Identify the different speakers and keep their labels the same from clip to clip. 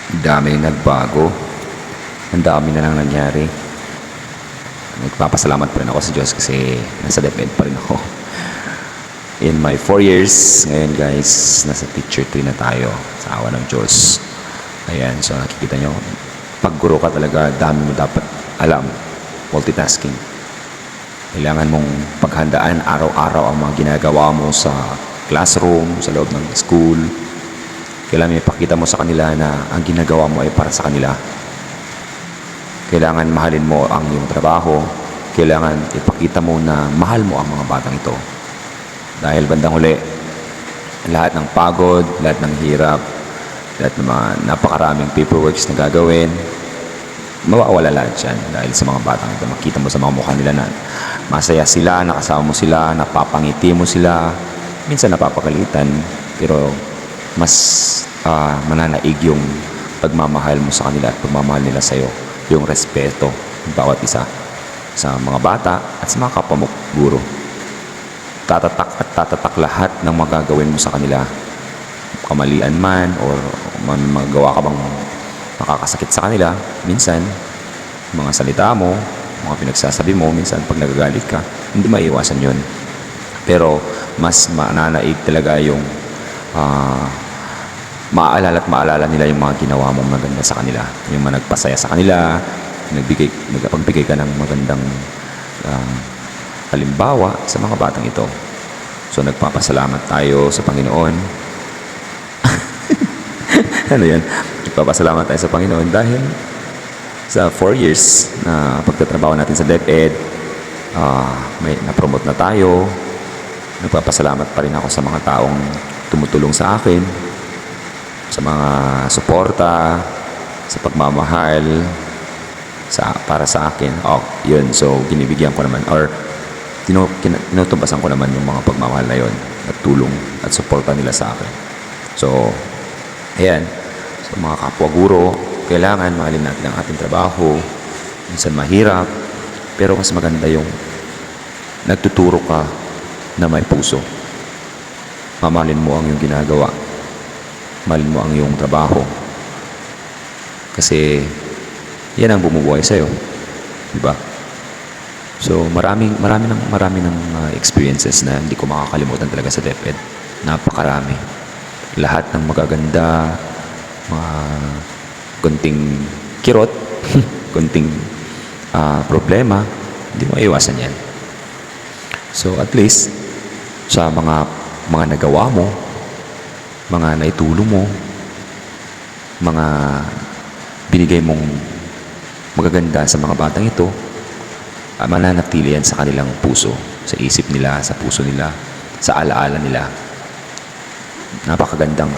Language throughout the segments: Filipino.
Speaker 1: Ang daming nagbago. Ang dami na lang nangyari. Nagpapasalamat pa rin ako sa Diyos kasi nasa DepEd pa rin ako. In my 4 years, ngayon guys, nasa teacher 3 na tayo sa awa ng Diyos. Ayan, so nakikita nyo, pag guro ka talaga, dami mo dapat alam. Multitasking. Kailangan mong paghandaan araw-araw ang mga ginagawa mo sa classroom, sa loob ng school. Kailangan ipakita mo sa kanila na ang ginagawa mo ay para sa kanila. Kailangan mahalin mo ang iyong trabaho. Kailangan ipakita mo na mahal mo ang mga batang ito. Dahil bandang huli, lahat ng pagod, lahat ng hirap, lahat ng mga napakaraming paperworks na gagawin, mawawala lahat yan dahil sa mga batang ito. Makita mo sa mga mukha nila na masaya sila, nakasama mo sila, napapangiti mo sila, minsan napapagalitan, pero mas mananaig yung pagmamahal mo sa kanila at pagmamahal nila sa'yo, yung respeto ng bawat isa sa mga bata at sa mga kapwa mo guro. Tatatak at tatatak lahat ng magagawin mo sa kanila, kamalian man or magawa ka bang nakakasakit sa kanila. Minsan mga salita mo, mga pinagsasabi mo, minsan pag nagagalit ka, hindi maiiwasan yun, pero mas mananaig talaga yung maaalala at maalala nila yung mga ginawa mong maganda sa kanila, yung mga nagpasaya sa kanila, nagpagbigay ka ng magandang halimbawa sa mga batang ito. So nagpapasalamat tayo sa Panginoon. Ano yan? Nagpapasalamat tayo sa Panginoon dahil sa 4 years na pagtatrabaho natin sa DepEd, may na-promote na tayo. Nagpapasalamat pa rin ako sa mga taong tumutulong sa akin, sa mga suporta, sa pagmamahal para sa akin. Yun. So, ginibigyan ko naman or tinutumbasan ko naman yung mga pagmamahal na yun at tulong at suporta nila sa akin. So, ayan. So, mga kapwa guro, kailangan mahalin natin ang ating trabaho. Minsan mahirap, pero mas maganda yung nagtuturo ka na may puso. Mamahalin mo ang iyong ginagawa. Mahalin mo ang iyong trabaho. Kasi yan ang bumubuhay sa'yo. Diba? So, marami ng experiences na hindi ko makakalimutan talaga sa DepEd. Napakarami. Lahat ng magaganda, mga kunting kirot, kunting problema, hindi mo iwasan yan. So, at least, sa mga nagawa mo, mga naitulong mo, mga binigay mong magaganda sa mga batang ito, mananatili yan sa kanilang puso, sa isip nila, sa puso nila, sa alaala nila. Napakagandang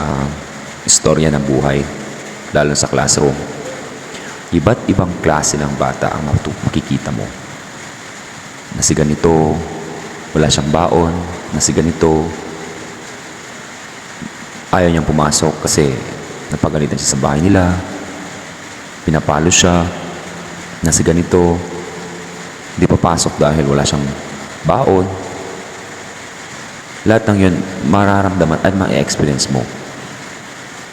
Speaker 1: istorya ng buhay, lalo sa classroom. Iba't ibang klase ng bata ang makikita mo. Na si ganito, wala siyang baon, na si ganito, ayaw niyang pumasok kasi napagalitan siya sa bahay nila, pinapalo siya, na si ganito, hindi papasok dahil wala siyang baon. Lahat ng yun, mararamdaman at ma-experience mo.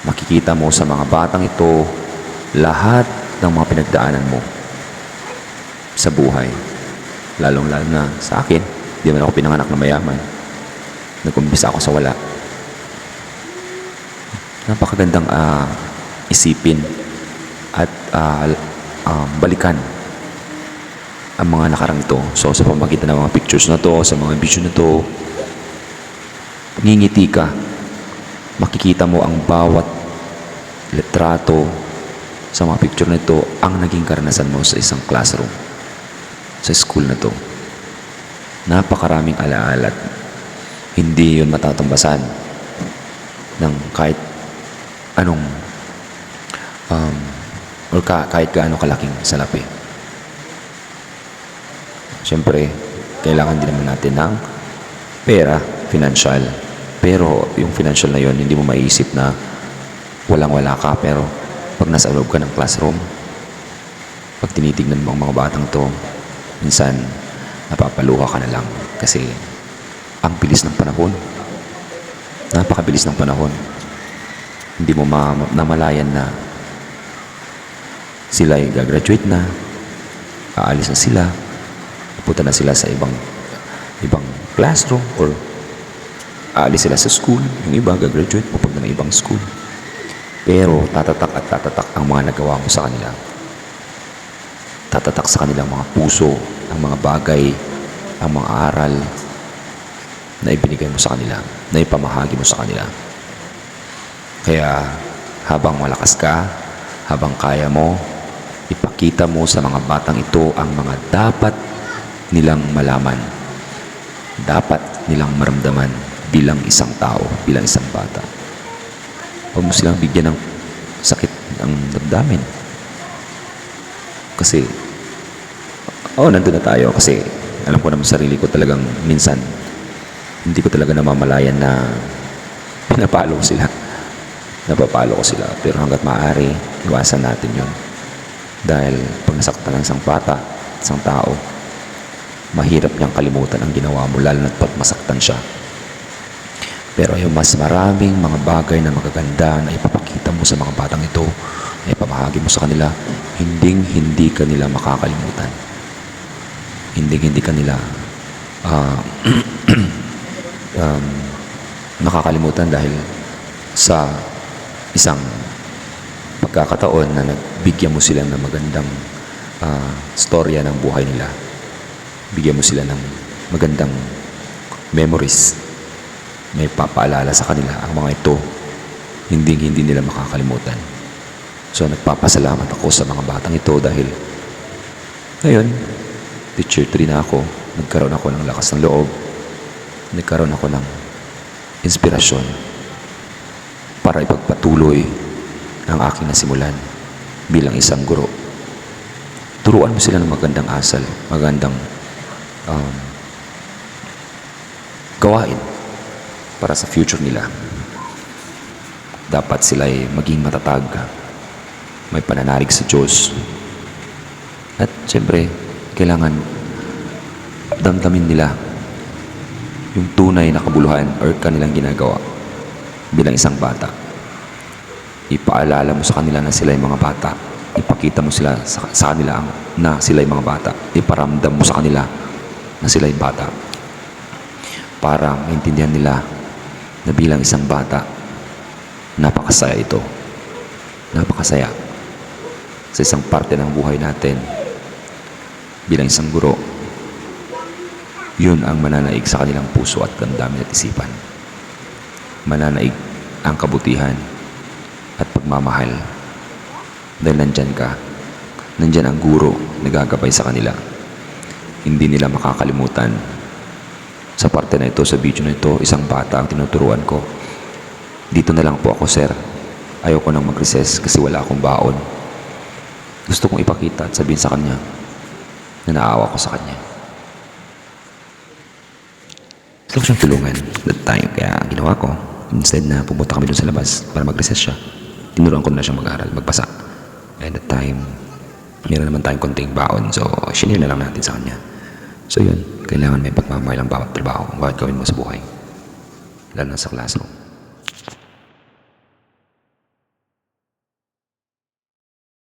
Speaker 1: Makikita mo sa mga batang ito lahat ng mga pinagdaanan mo sa buhay. Lalong-lalo na sa akin, di man ako pinanganak na mayaman. Nag-umpisa ako sa wala. Napakagandang isipin at balikan ang mga nakarang ito. So, sa pamagitan ng mga pictures na to, sa mga video na to, ngingiti ka. Makikita mo ang bawat litrato sa mga picture na ito ang naging karanasan mo sa isang classroom, sa school na to. Napakaraming alaala. Hindi yun matatambasan ng kahit anong or kahit gaano kalaking salapi. Siyempre, kailangan din naman natin ng pera, financial. Pero yung financial na yun, hindi mo maiisip na walang-wala ka. Pero pag nasa loob ka ng classroom, pag tinitignan mo ang mga batang to, minsan napapaluha ka na lang. Kasi ang bilis ng panahon. Napakabilis ng panahon. Hindi mo namalayan na Sila ay gagraduate na, aalis na sila, pupunta na sila sa ibang classroom or aalis sila sa school. Yung iba gagraduate, pupunta na ibang school. Pero tatatak at tatatak ang mga nagawa mo sa kanila. Tatatak sa kanilang mga puso, ang mga bagay, ang mga aral na ibinigay mo sa kanila, na ipamahagi mo sa kanila. Kaya habang malakas ka, habang kaya mo, ipakita mo sa mga batang ito ang mga dapat nilang malaman, dapat nilang maramdaman bilang isang tao, bilang isang bata. Huwag mo silang bigyan ng sakit ng damdamin. Kasi, nandun na tayo kasi alam ko naman sarili ko talagang minsan hindi ko talaga namamalayan na napapalo ko sila. Pero hanggat maaari, iwasan natin yun. Dahil pag nasaktan ng isang bata, isang tao, mahirap niyang kalimutan ang ginawa mo, lalo na't pag masaktan siya. Pero yung mas maraming mga bagay na magaganda na ipapakita mo sa mga batang ito, na ipamahagi mo sa kanila, hindi ka nila makakalimutan. Hindi ka nila makakalimutan dahil sa isang pagkakataon na nagbigyan mo sila ng magandang storya ng buhay nila. Bigyan mo sila ng magandang memories. May papaalala sa kanila ang mga ito, hindi nila makakalimutan. So nagpapasalamat ako sa mga batang ito dahil ngayon, teacher 3 na ako, nagkaroon ako ng lakas ng loob, nagkaroon ako ng inspirasyon para ipagpatuloy ang aking nasimulan bilang isang guro. Turuan mo sila ng magandang asal, magandang gawain para sa future nila. Dapat sila ay maging matatag, may pananalig sa Diyos. At siyempre, kailangan damdamin nila yung tunay na kabuluhan or kanilang ginagawa bilang isang bata. Ipaalala mo sa kanila na sila ay mga bata. Ipakita mo sila sa kanila na sila ay mga bata. Iparamdam mo sa kanila na sila ay bata. Para maintindihan nila na bilang isang bata, napakasaya ito. Napakasaya. Sa isang parte ng buhay natin, bilang isang guro, yun ang mananaig sa kanilang puso at damdamin at isipan. Mananaig ang kabutihan at pagmamahal. Dahil nandyan ka, nandyan ang guro na gagabay sa kanila. Hindi nila makakalimutan. Sa parte na ito, sa video na ito, isang bata ang tinuturuan ko. Dito na lang po ako, sir. Ayoko nang mag-recess kasi wala akong baon. Gusto kong ipakita at sabihin sa kanya na naawa ko sa kanya. Gusto ko siyang tulungan that time. Kaya ginawa ko, instead na pumunta kami doon sa labas para mag-recess siya, tinuruan ko na siyang mag-aral, magbasa. And that time, meron naman tayong konting baon. So, shinare na lang natin sa kanya. So yun, kailangan may pagmamahal ang bawat trabaho, bawat gawin mo sa buhay. Lalo na sa classroom.